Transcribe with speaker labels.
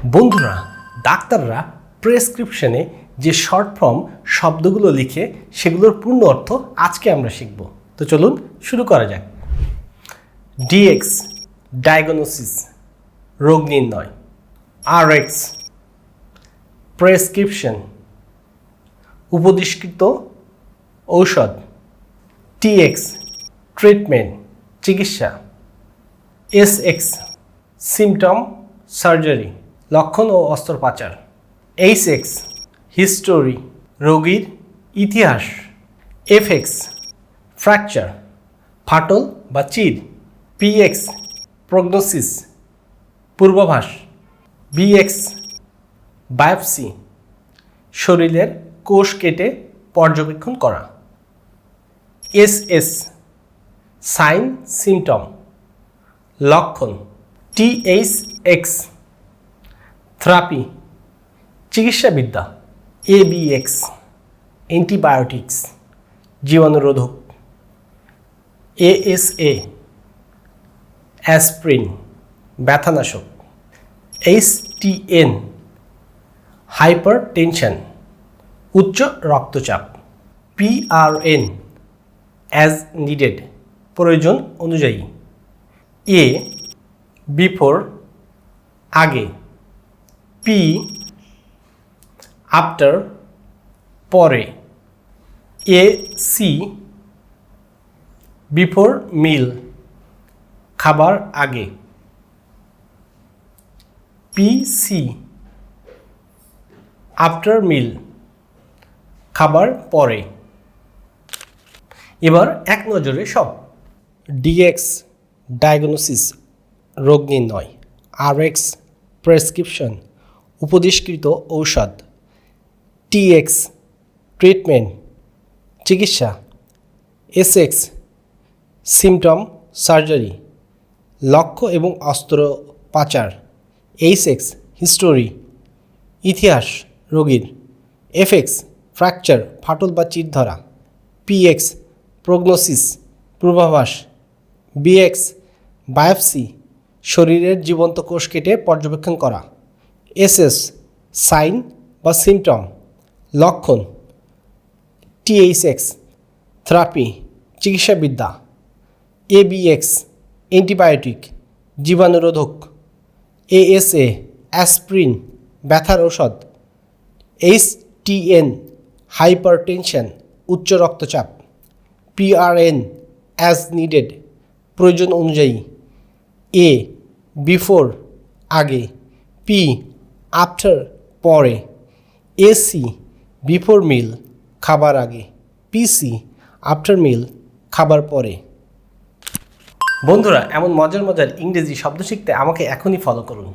Speaker 1: বন্ধুরা, ডাক্তাররা প্রেসক্রিপশনে যে শর্ট ফর্ম শব্দগুলো লিখে সেগুলোর পূর্ণ অর্থ আজকে আমরা শিখব। তো চলুন শুরু করা যাক। ডিএক্স ডায়াগনোসিস রোগ নির্ণয়, আরএক্স প্রেসক্রিপশন উপদিষ্কৃত ঔষধ, টিএক্স ট্রিটমেন্ট চিকিৎসা, এসএক্স সিমটম সার্জারি লক্ষণ ও অস্ত্রোপচার, এইচএক্স হিস্টোরি রোগীর ইতিহাস, এফএক্স ফ্র্যাকচার ফাটল বা চির, পিএক্স প্রগনোসিস পূর্বাভাস, বিএক্স বায়োপসি শরীরের কোষ কেটে পর্যবেক্ষণ করা, এসএস সাইন সিমটম লক্ষণ, টিএইচএক্স থেরাপি চিকিৎসাবিদ্যা, এবিএক্স অ্যান্টিবায়োটিক্স জীবাণুরোধক, এএসএ অ্যাসপ্রিন ব্যথানাশক, এইচটিএন হাইপারটেনশন উচ্চ রক্তচাপ, পিআরএন অ্যাজ নিডেড প্রয়োজন অনুযায়ী, এ বিফোর আগে, পি আফটার পরে, এ সি বিফোর মিল খাবার আগে, পি সি আফটার মিল খাবার পরে। এবার এক নজরে সব। ডিএক্স ডায়াগনোসিস রোগ নির্ণয়, আরএক্স প্রেসক্রিপশন উপদিষ্কৃত ঔষধ, টিএক্স ট্রিটমেন্ট চিকিৎসা, এসএক্স সিমটম সার্জারি লক্ষ্য এবং অস্ত্রোপচার, এইচএক্স হিস্টোরি ইতিহাস রোগীর, এফএক্স ফ্র্যাকচার ফাটল বা চির ধরা, পিএক্স প্রগনোসিস পূর্বাভাস, বিএক্স বায়োপসি শরীরের জীবন্ত কোষ কেটে পর্যবেক্ষণ করা, এসএস সাইন বা সিমটম লক্ষণ, টিএইচএক্স থেরাপি চিকিৎসাবিদ্যা, এবিএক্স অ্যান্টিবায়োটিক জীবাণুরোধক, এএসএ অ্যাসপ্রিন ব্যথার ঔষধ, এইচটিএন হাইপারটেনশন উচ্চ রক্তচাপ, পিআরএন অ্যাজ নিডেড প্রয়োজন অনুযায়ী, এ বিফোর আগে, পি আফটার পরে, এসি বিফোর মিল খাবার আগে, পিসি আফটার মিল খাবার পরে। বন্ধুরা, এমন মজার মজার ইংরেজি শব্দ শিখতে আমাকে এখনই ফলো করুন।